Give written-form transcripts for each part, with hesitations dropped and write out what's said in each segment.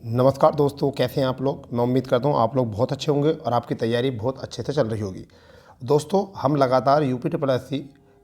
नमस्कार दोस्तों, कैसे हैं आप लोग। मैं उम्मीद करता हूं आप लोग बहुत अच्छे होंगे और आपकी तैयारी बहुत अच्छे से चल रही होगी। दोस्तों, हम लगातार यूपी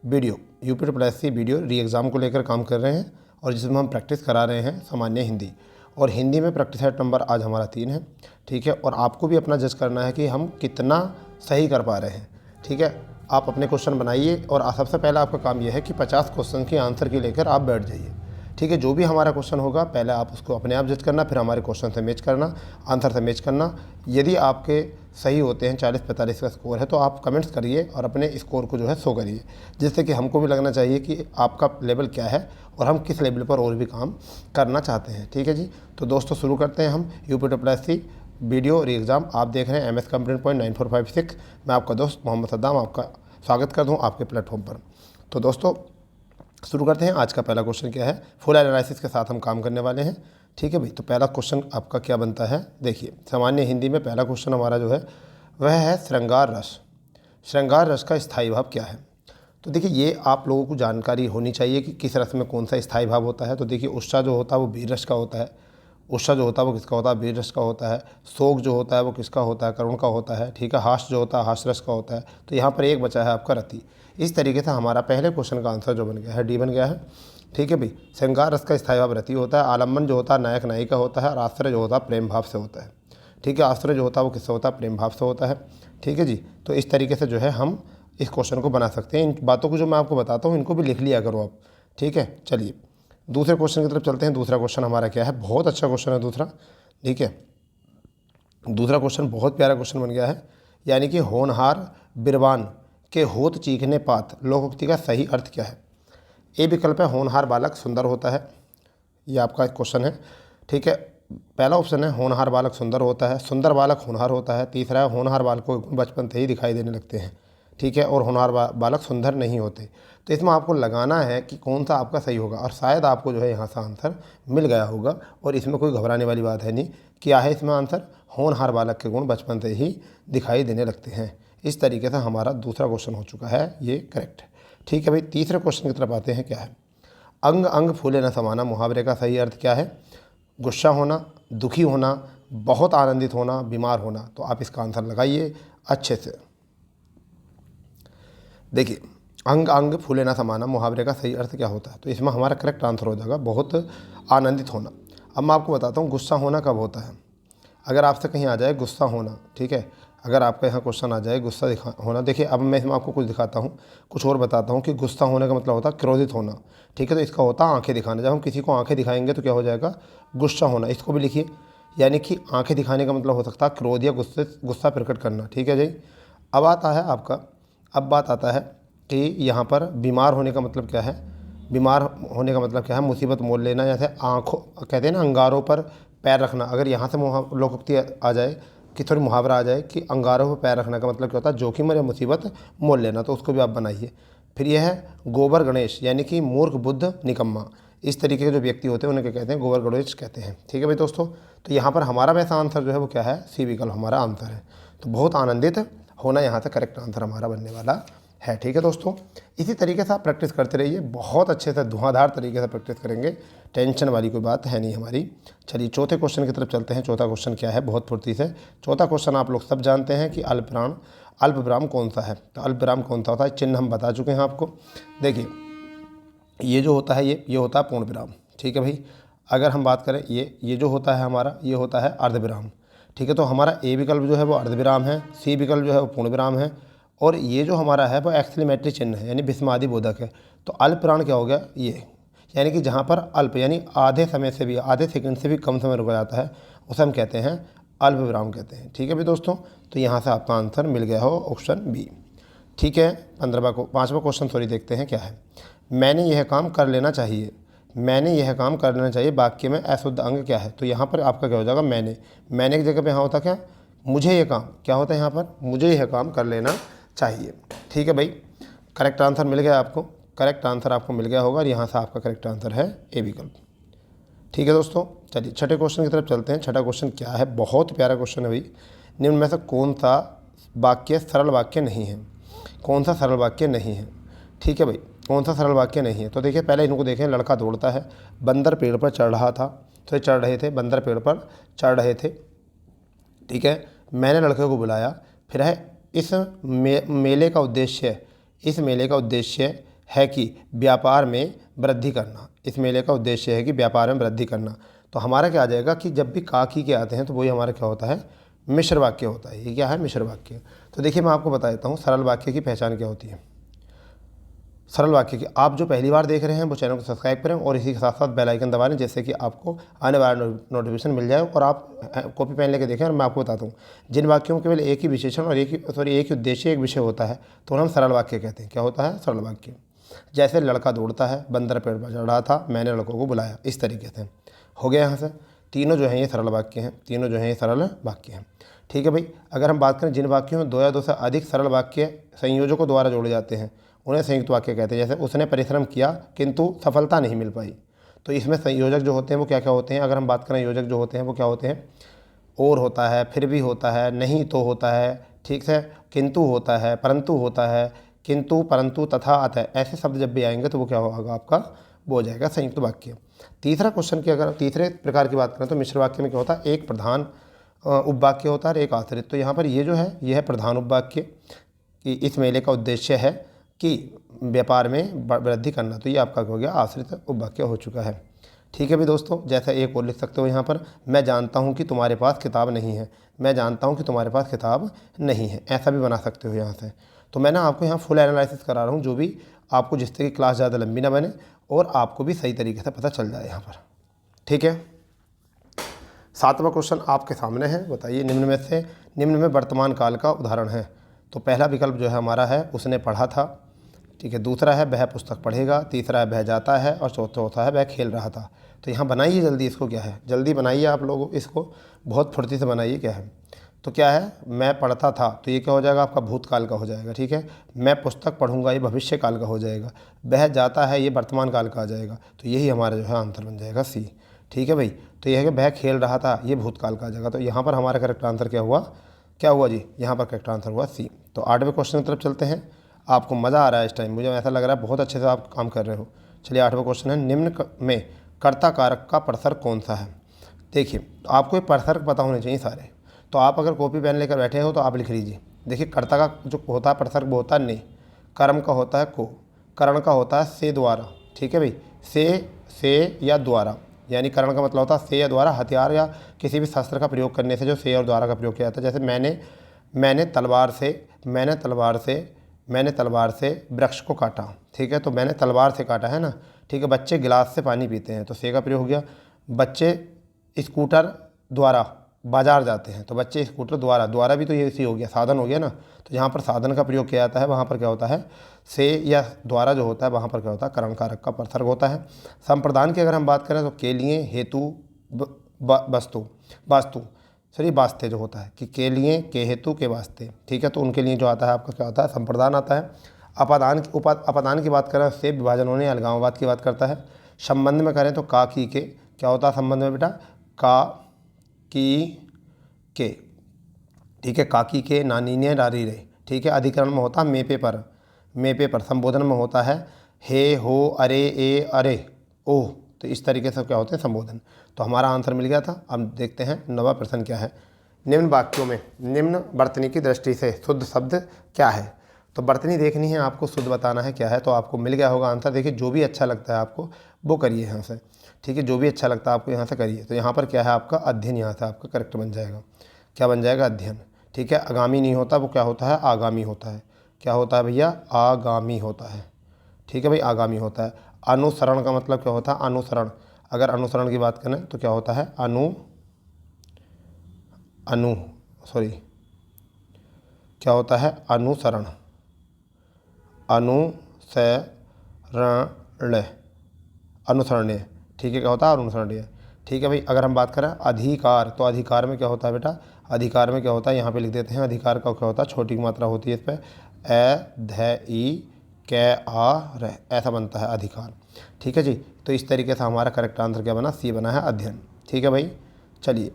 वीडियो री एग्ज़ाम को लेकर काम कर रहे हैं और जिसमें हम प्रैक्टिस करा रहे हैं सामान्य हिंदी। और हिंदी में प्रैक्टिस सेट नंबर आज हमारा 3 है, ठीक है। और आपको भी अपना जज करना है कि हम कितना सही कर पा रहे हैं, ठीक है। आप अपने क्वेश्चन बनाइए और सबसे पहला आपका काम यह है कि 50 क्वेश्चन की आंसर की लेकर आप बैठ जाइए, ठीक है। जो भी हमारा क्वेश्चन होगा पहले आप उसको अपने आप जज करना, फिर हमारे क्वेश्चन से मैच करना, आंसर से मैच करना। यदि आपके सही होते हैं, 40-45 का स्कोर है, तो आप कमेंट्स करिए और अपने स्कोर को जो है शो करिए, जिससे कि हमको भी लगना चाहिए कि आपका लेवल क्या है और हम किस लेवल पर और भी काम करना चाहते हैं, ठीक है जी। तो दोस्तों, शुरू करते हैं हम यूपी वीडियो री एग्ज़ाम। आप देख रहे हैं MS कंप्यूटर पॉइंट 9456। मैं आपका दोस्त मोहम्मद सद्दाम आपका स्वागत कर दूँ आपके प्लेटफॉर्म पर। तो दोस्तों, शुरू करते हैं। आज का पहला क्वेश्चन क्या है, फुल एनालिसिस के साथ हम काम करने वाले हैं, ठीक है भाई। तो पहला क्वेश्चन आपका क्या बनता है, देखिए। सामान्य हिंदी में पहला क्वेश्चन हमारा जो है वह है श्रृंगार रस। श्रृंगार रस का स्थायी भाव क्या है। तो देखिए, ये आप लोगों को जानकारी होनी चाहिए कि किस रस में कौन सा स्थायी भाव होता है। तो देखिए, उत्साह जो होता है वो वीर रस का होता है। उत्साह जो होता है वो किसका होता है, वीर रस का होता है। शोक जो होता है वो किसका होता है, करुण का होता है, ठीक है। हास्य जो होता है हास्य रस का होता है। तो यहाँ पर एक बचा है आपका रति। इस तरीके से हमारा पहले क्वेश्चन का आंसर जो बन गया है डी बन गया है, ठीक है भाई। श्रृंगार रस का स्थायी भाव रति होता है। आलम्बन जो होता है नायक नायिका होता है। और आश्रय जो होता है प्रेम भाव से होता है, ठीक है। आश्रय जो होता है वो किससे होता है, प्रेम भाव से होता है, ठीक है जी। तो इस तरीके से जो है हम इस क्वेश्चन को बना सकते हैं। इन बातों को जो मैं आपको बताता हूँ इनको भी लिख लिया करो आप, ठीक है। चलिए दूसरे क्वेश्चन की तरफ चलते हैं। दूसरा क्वेश्चन हमारा क्या है, बहुत अच्छा क्वेश्चन है दूसरा, ठीक है। दूसरा क्वेश्चन बहुत प्यारा क्वेश्चन बन गया है, यानी कि होनहार बिरबान के होत चीखने पात लोकोक्ति का सही अर्थ क्या है। ए विकल्प है होनहार बालक सुंदर होता है, ये आपका क्वेश्चन है, ठीक है। पहला ऑप्शन है होनहार बालक सुंदर होता है, सुंदर बालक होनहार होता है। तीसरा है होनहार बालक को बचपन से ही दिखाई देने लगते हैं, ठीक है। और होनहार बालक सुंदर नहीं होते। तो इसमें आपको लगाना है कि कौन सा आपका सही होगा, और शायद आपको जो है यहाँ से आंसर मिल गया होगा। और इसमें कोई घबराने वाली बात है नहीं। क्या है इसमें आंसर, होनहार बालक के गुण बचपन से ही दिखाई देने लगते हैं। इस तरीके से हमारा दूसरा क्वेश्चन हो चुका है, ये करेक्ट है, ठीक है भाई। तीसरे क्वेश्चन की तरफ आते हैं। क्या है, अंग अंग फूले न समाना मुहावरे का सही अर्थ क्या है। गुस्सा होना, दुखी होना, बहुत आनंदित होना, बीमार होना। तो आप इसका आंसर लगाइए अच्छे से। देखिए, अंग अंग फूले ना समाना मुहावरे का सही अर्थ क्या होता है। तो इसमें हमारा करेक्ट आंसर हो जाएगा बहुत आनंदित होना। अब मैं आपको बताता हूँ गुस्सा होना कब होता है। अगर आपसे कहीं आ जाए गुस्सा होना, ठीक है, अगर आपका यहाँ क्वेश्चन आ जाए गुस्सा होना, देखिए अब मैं इसमें आपको कुछ दिखाता हूँ, कुछ और बताता हूँ कि गुस्सा होने का मतलब होता है क्रोधित होना, ठीक है। तो इसका होता है आंखें दिखाना। जब हम किसी को आंखें दिखाएंगे तो क्या हो जाएगा, गुस्सा होना। इसको भी लिखिए, यानी कि आंखें दिखाने का मतलब हो सकता है क्रोध या गुस्सा प्रकट करना, ठीक है जी। अब आता है आपका, अब बात आता है कि यहाँ पर बीमार होने का मतलब क्या है। बीमार होने का मतलब क्या है, मुसीबत मोल लेना। जैसे आँखों कहते हैं ना, अंगारों पर पैर रखना। अगर यहाँ से लोकोक्ति आ जाए कि थोड़ी मुहावरा आ जाए कि अंगारों पर पैर रखने का मतलब क्या होता है, जोखिम या मुसीबत मोल लेना। तो उसको भी आप बनाइए। फिर यह है गोबर गणेश, यानी कि मूर्ख बुद्ध निकम्मा। इस तरीके के जो व्यक्ति होते हैं उन्हें क्या कहते हैं, गोबर गणेश कहते हैं, ठीक है भाई दोस्तों। तो यहाँ पर हमारा वैसा आंसर जो है वो क्या है, सी विकल्प हमारा आंसर है। तो बहुत आनंदित होना यहाँ से करेक्ट आंसर हमारा बनने वाला है, ठीक है दोस्तों। इसी तरीके से आप प्रैक्टिस करते रहिए, बहुत अच्छे से धुआंधार तरीके से प्रैक्टिस करेंगे, टेंशन वाली कोई बात है नहीं हमारी। चलिए चौथे क्वेश्चन की तरफ चलते हैं। चौथा क्वेश्चन क्या है, बहुत फुर्ती से। चौथा क्वेश्चन आप लोग सब जानते हैं कि अल्पविराम कौन सा है। तो अल्पविराम कौन सा होता है, चिन्ह हम बता चुके हैं आपको। देखिए, ये जो होता है ये होता है पूर्ण विराम, ठीक है भाई। अगर हम बात करें ये जो होता है हमारा, ये होता है अर्धविराम, ठीक है। तो हमारा ए विकल्प जो है वो अर्धविराम है, सी विकल्प जो है वो पूर्ण विराम है, और ये जो हमारा है वो एक्सक्लेमेटरी चिन्ह है, यानी विस्मादि बोधक है। तो अल्पविराम क्या हो गया, ये यानी कि जहाँ पर अल्प यानी आधे समय से भी, आधे सेकंड से भी कम समय रुका जाता है, उसे हम कहते हैं अल्प विराम कहते हैं, ठीक है भाई दोस्तों। तो यहाँ से आपका आंसर मिल गया हो ऑप्शन बी, ठीक है। पाँचवा क्वेश्चन सॉरी देखते हैं क्या है। मैंने यह काम कर लेना चाहिए, मैंने यह काम कर लेना चाहिए वाक्य में अशुद्ध अंग क्या है। तो यहाँ पर आपका क्या हो जाएगा, मैंने की जगह पे यहाँ होता क्या, मुझे यह काम, क्या होता है यहाँ पर, मुझे यह काम कर लेना चाहिए, ठीक है भाई। करेक्ट आंसर मिल गया आपको, करेक्ट आंसर आपको मिल गया होगा, और यहाँ से आपका करेक्ट आंसर है ए विकल्प, ठीक है दोस्तों। चलिए छठे क्वेश्चन की तरफ चलते हैं। छठा क्वेश्चन क्या है, बहुत प्यारा क्वेश्चन है भाई। निम्न में से कौन सा वाक्य सरल वाक्य नहीं है, कौन सा सरल वाक्य नहीं है, ठीक है भाई, कौन सा सरल वाक्य नहीं है। तो देखिए पहले इनको देखें, लड़का दौड़ता है, बंदर पेड़ पर चढ़ रहा था, तो ये चढ़ रहे थे, बंदर पेड़ पर चढ़ रहे थे, ठीक है। मैंने लड़के को बुलाया। फिर है इस मेले का उद्देश्य, इस मेले का उद्देश्य है कि व्यापार में वृद्धि करना। इस मेले का उद्देश्य है कि व्यापार में वृद्धि करना। तो हमारा क्या आ जाएगा कि जब भी काकी के आते हैं तो वही हमारा क्या होता है, मिश्र वाक्य होता है। ये क्या है, मिश्र वाक्य। तो देखिए मैं आपको बता देता हूँ सरल वाक्य की पहचान क्या होती है। सरल वाक्य की आप जो पहली बार देख रहे हैं वो चैनल को सब्सक्राइब करें और इसी के साथ साथ बेल आइकन दबा लें, जिससे कि आपको आने वाला नोटिफिकेशन मिल जाए और आप कॉपी पेन लेके देखें। और मैं आपको बताता हूँ जिन वाक्यों में केवल एक ही विशेषण और एक ही उद्देश्य, एक विषय होता है तो हम सरल वाक्य कहते हैं। क्या होता है, सरल वाक्य। जैसे लड़का दौड़ता है, बंदर पेड़ पर चढ़ रहा था, मैंने लड़कों को बुलाया, इस तरीके से हो गया। यहाँ से तीनों जो हैं ये सरल वाक्य हैं, तीनों जो हैं ये सरल वाक्य हैं, ठीक है भाई। अगर हम बात करें जिन वाक्यों में दो या दो से अधिक सरल वाक्य संयोजकों द्वारा जोड़े जाते हैं उन्हें संयुक्त वाक्य कहते हैं। जैसे उसने परिश्रम किया किंतु सफलता नहीं मिल पाई, तो इसमें संयोजक जो होते हैं वो क्या क्या होते हैं। अगर हम बात करें योजक जो होते हैं वो क्या होते हैं, और होता है, फिर भी होता है, नहीं तो होता है, ठीक है, किंतु होता है, परंतु होता है, किंतु, परंतु, तथा, अतः, ऐसे शब्द जब भी आएंगे तो वो क्या होगा आपका, वो हो जाएगा संयुक्त वाक्य। तीसरा क्वेश्चन की अगर तीसरे प्रकार की बात करें तो मिश्र वाक्य में क्या होता है, एक प्रधान उपवाक्य होता है और एक आश्रित। तो यहाँ पर ये जो है ये है प्रधान उपवाक्य कि इस मेले का उद्देश्य है कि व्यापार में वृद्धि करना। तो ये आपका हो गया आश्रित उपवाक्य हो चुका है, ठीक है भी दोस्तों। जैसा एक और लिख सकते हो यहाँ पर, मैं जानता हूँ कि तुम्हारे पास किताब नहीं है, मैं जानता हूँ कि तुम्हारे पास किताब नहीं है, ऐसा भी बना सकते हो यहाँ से। तो मैं ना आपको यहाँ फुल एनालिसिस करा रहा हूँ, जो भी आपको, जिससे कि क्लास ज़्यादा लंबी ना बने और आपको भी सही तरीके से पता चल जाए यहाँ पर, ठीक है। सातवां क्वेश्चन आपके सामने है, बताइए निम्न में वर्तमान काल का उदाहरण है। तो पहला विकल्प जो है हमारा है उसने पढ़ा था, ठीक है। दूसरा है वह पुस्तक पढ़ेगा, तीसरा है वह जाता है और चौथा है वह खेल रहा था। तो यहाँ बनाइए जल्दी इसको, क्या है, जल्दी बनाइए आप लोग इसको, बहुत फुर्ती से बनाइए। क्या है, तो क्या है, मैं पढ़ता था, तो ये क्या हो जाएगा आपका भूतकाल का हो जाएगा, ठीक है। मैं पुस्तक पढ़ूंगा, ये भविष्य काल का हो जाएगा। वह जाता है, ये वर्तमान काल का आ जाएगा। तो यही हमारा जो है आंसर बन जाएगा सी, ठीक है भाई। तो यह है कि वह खेल रहा था, ये भूतकाल का आ जाएगा। तो यहाँ पर हमारा करेक्ट आंसर क्या हुआ जी, यहाँ पर करेक्ट आंसर हुआ सी। तो 8वें क्वेश्चन की तरफ चलते हैं। आपको मज़ा आ रहा है इस टाइम, मुझे ऐसा लग रहा है बहुत अच्छे से आप काम कर रहे हो। चलिए 8वां क्वेश्चन है, निम्न में कर्ता कारक का परसर्ग कौन सा है। देखिए तो आपको ये परसर्ग पता होने चाहिए सारे। तो आप अगर कॉपी पेन लेकर बैठे हो तो आप लिख लीजिए। देखिए कर्ता का जो होता है परसर्ग वो होता है ने, कर्म का होता है को, करण का होता है से द्वारा, ठीक है भाई, से या द्वारा, यानी करण का मतलब होता है से या द्वारा, हथियार या किसी भी शस्त्र का प्रयोग करने से जो से और द्वारा का प्रयोग किया जाता है। जैसे मैंने तलवार से वृक्ष को काटा, ठीक है। तो मैंने तलवार से काटा है ना, ठीक है। बच्चे गिलास से पानी पीते हैं, तो से का प्रयोग हो गया। बच्चे स्कूटर द्वारा बाजार जाते हैं, तो बच्चे स्कूटर द्वारा भी तो ये इसी हो गया, साधन हो गया ना। तो जहाँ पर साधन का प्रयोग किया जाता है वहाँ पर क्या होता है, से या द्वारा जो होता है वहाँ पर क्या होता है, करण कारक का परसर्ग होता है। संप्रदान की अगर हम बात करें तो के लिए, हेतु, वास्ते जो होता है कि के लिए, के हेतु, के वास्ते, ठीक है। तो उनके लिए जो आता है आपका क्या होता है, संप्रदान आता है। अपदान की बात करें से विभाजन होने अलगाववाद की बात करता है। संबंध में करें तो का की के, क्या होता है संबंध में बेटा, का की के, ठीक है। काकी के, नानी ने, नारी रे, ठीक है। अधिकरण में होता है मे पे पर। संबोधन में होता है हे, हो, अरे, ए, अरे, ओह। तो इस तरीके से क्या होते हैं संबोधन। तो हमारा आंसर मिल गया था। अब देखते हैं 9वां प्रश्न क्या है। निम्न वाक्यों में निम्न वर्तनी की दृष्टि से शुद्ध शब्द क्या है। तो वर्तनी देखनी है आपको, शुद्ध बताना है क्या है। तो आपको मिल गया होगा आंसर। देखिए जो भी अच्छा लगता है आपको वो करिए यहाँ से, ठीक है। जो भी अच्छा लगता है आपको यहाँ से करिए। तो यहाँ पर क्या है आपका अध्ययन, यहाँ से आपका करेक्ट बन जाएगा। क्या बन जाएगा, अध्ययन, ठीक है। आगामी नहीं होता, वो क्या होता है, आगामी होता है। क्या होता है भैया, आगामी होता है, ठीक है भाई, आगामी होता है। अनुसरण का मतलब क्या होता है, अनुसरण। अगर अनुसरण की बात करें तो क्या होता है, क्या होता है, अनुसरण, अनुसरणीय, ठीक है। क्या होता है, अनुसरणीय, ठीक है भाई। अगर हम बात करें अधिकार, तो अधिकार में क्या होता है बेटा, अधिकार में क्या होता है, यहाँ पे लिख देते हैं। अधिकार का क्या होता है, छोटी की मात्रा होती है इस पर, ए, ध, ई, कै, आ, रह, ऐसा बनता है अधिकार, ठीक है जी। तो इस तरीके से हमारा करेक्ट आंसर क्या बना, सी बना है, अध्ययन, ठीक है भाई। चलिए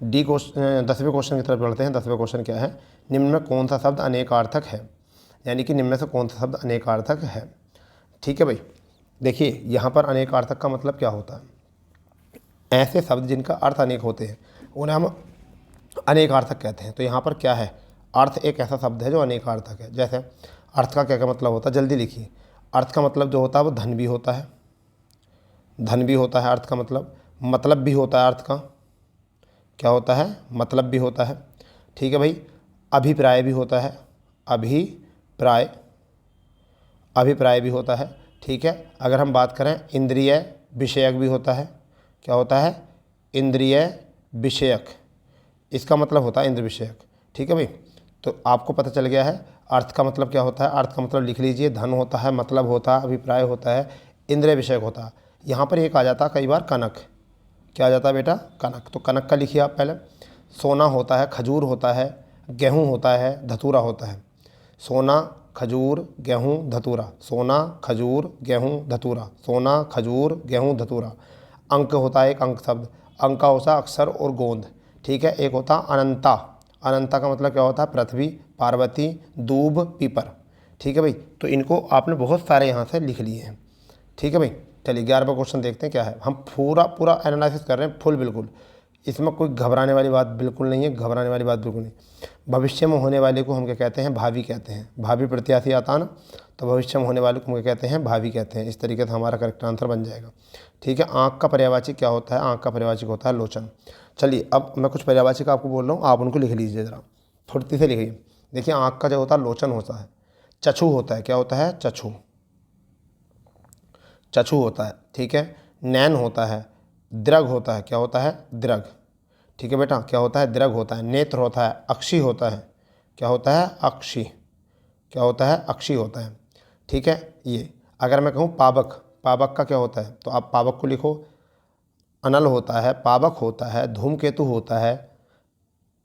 10वें क्वेश्चन की तरफ बढ़ते हैं। 10वें क्वेश्चन क्या है, निम्न में कौन सा शब्द अनेकार्थक है, यानी कि निम्न में से कौन सा शब्द अनेकार्थक है, ठीक है भाई। देखिए यहाँ पर अनेकार्थक का मतलब क्या होता है। ऐसे शब्द जिनका अर्थ अनेक होते हैं उन्हें हम अनेकार्थक कहते हैं। तो यहाँ पर क्या है, अर्थ एक ऐसा शब्द है जो अनेकार्थक है। जैसे अर्थ का क्या क्या मतलब होता है, जल्दी लिखिए। अर्थ का मतलब जो होता है वो धन भी होता है, धन भी होता है अर्थ का मतलब भी होता है अर्थ का, क्या होता है, मतलब भी होता है। ठीक है भाई, अभिप्राय भी होता है, अभिप्राय, अभिप्राय भी होता है। ठीक है, अगर हम बात करें इंद्रिय विषयक भी होता है, क्या होता है, इंद्रिय विषयक, इसका मतलब होता है इंद्र विषयक। ठीक है भाई, तो आपको पता चल गया है अर्थ का मतलब क्या होता है। अर्थ का मतलब लिख लीजिए, धन होता है, मतलब होता है, अभिप्राय होता है, इंद्रिय विषयक होता है। यहाँ पर एक आ जाता है कई बार कनक, क्या आ जाता है बेटा, कनक। तो कनक का लिखिए आप पहले। सोना होता है, खजूर होता है, गेहूँ होता है, धतूरा होता है। सोना, खजूर, गेहूँ, धतूरा, सोना, खजूर, गेहूँ, धतूरा, सोना, खजूर, गेहूँ, धतूरा। अंक होता है एक अंक शब्द, अंक का होता है अक्षर और गोंद। ठीक है, एक होता अनंता, अनंता का मतलब क्या होता है, पृथ्वी, पार्वती, दूब, पीपर। ठीक है भाई, तो इनको आपने बहुत सारे यहाँ से लिख लिए हैं। ठीक है भाई, चलिए 11वां क्वेश्चन देखते हैं क्या है। हम पूरा पूरा एनालिसिस कर रहे हैं फुल, बिल्कुल इसमें कोई घबराने वाली बात बिल्कुल नहीं है, घबराने वाली बात बिल्कुल नहीं। भविष्य में होने वाले को हम क्या कहते हैं, भावी कहते हैं। भावी प्रत्याशी आता ना, तो भविष्य में होने वाले को हम क्या कहते हैं, भावी कहते हैं। इस तरीके से हमारा करेक्ट आंसर बन जाएगा। ठीक है, आँख का पर्यायवाची क्या होता है, आँख का पर्यायवाची होता है लोचन। चलिए अब मैं कुछ पर्यायवाची का आपको बोल रहा हूँ, आप उनको लिख लीजिए ज़रा, फुर्ती से लिखिए। देखिए आँख का जो होता है लोचन होता है, चक्षु होता है, क्या होता है, चक्षु, चक्षु होता है। ठीक है, नैन होता है, दृग होता है, क्या होता है, दृग। ठीक है बेटा, क्या होता है, दृग होता है। नेत्र होता है, अक्षी होता है, क्या होता है, अक्षी, क्या होता है, अक्षी होता है। ठीक है, ये अगर मैं कहूँ पावक, पावक का क्या होता है, तो आप पावक को लिखो। अनल होता है, पावक होता है, धूमकेतु होता है,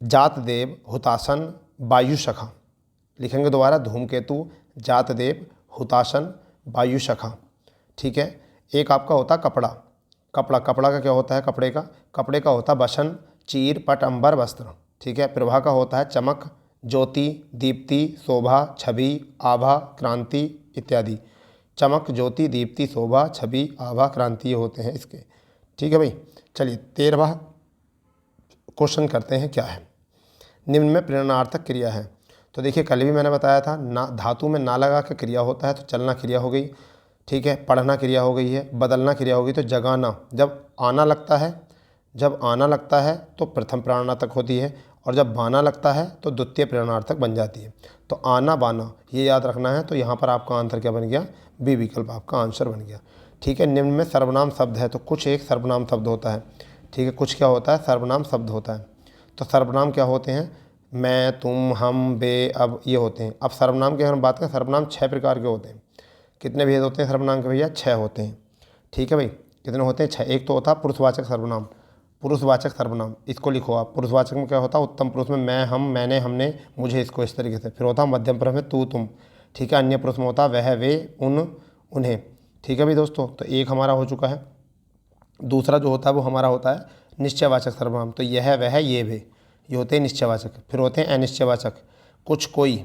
जातदेव, हुतासन, वायुशखा। लिखेंगे दोबारा, धूमकेतु, जातदेव, हुतासन, वायुशखा। ठीक है, एक आपका होता कपड़ा, कपड़ा, कपड़ा का क्या होता है, कपड़े का होता बसन, चीर, पट, अंबर, वस्त्र। ठीक है, प्रभा का होता है चमक, ज्योति, दीप्ति, शोभा, छवि, आभा, क्रांति इत्यादि। चमक, ज्योति, दीप्ति, शोभा, छवि, आभा, क्रांति ये होते हैं इसके। ठीक है भाई, चलिए 13वां क्वेश्चन करते हैं क्या है। निम्न में प्रेरणार्थक क्रिया है। तो देखिए कल भी मैंने बताया था, ना धातु में ना लगा के क्रिया होता है, तो चलना क्रिया हो गई। ठीक है, पढ़ना क्रिया हो गई है, बदलना क्रिया हो गई। तो जगाना, जब आना लगता है, जब आना लगता है तो प्रथम प्रेरणार्थक होती है, और जब बाना लगता है तो द्वितीय प्रेरणार्थक बन जाती है। तो आना बाना ये याद रखना है। तो यहाँ पर आपका आंसर क्या बन गया, बी विकल्प आपका आंसर बन गया। ठीक है, निम्न में सर्वनाम शब्द है, तो कुछ एक सर्वनाम शब्द होता है। ठीक है, कुछ क्या होता है, सर्वनाम शब्द होता है। तो सर्वनाम क्या होते हैं, मैं, तुम, हम, बे, अब ये होते हैं। अब सर्वनाम की अगर हम बात करें, सर्वनाम 6 प्रकार के होते हैं। कितने भेद होते हैं सर्वनाम के भैया, 6 होते हैं। ठीक है भाई, कितने होते हैं, 6। एक तो होता है पुरुषवाचक सर्वनाम, पुरुषवाचक सर्वनाम, इसको लिखो आप। पुरुषवाचक में क्या होता है, उत्तम पुरुष में मैं, हम, मैंने, हमने, मुझे, इसको, इस तरीके से। फिर होता है मध्यम पुरुष में तू, तुम। ठीक है, अन्य पुरुष में होता है वह, वे, उन, उन्हें। ठीक है भाई दोस्तों, तो एक हमारा हो चुका है। दूसरा जो होता है वो हमारा होता है निश्चयवाचक सर्वनाम। तो यह, वह, ये होते हैं निश्चयवाचक। फिर होते हैं अनिश्चयवाचक, कुछ, कोई,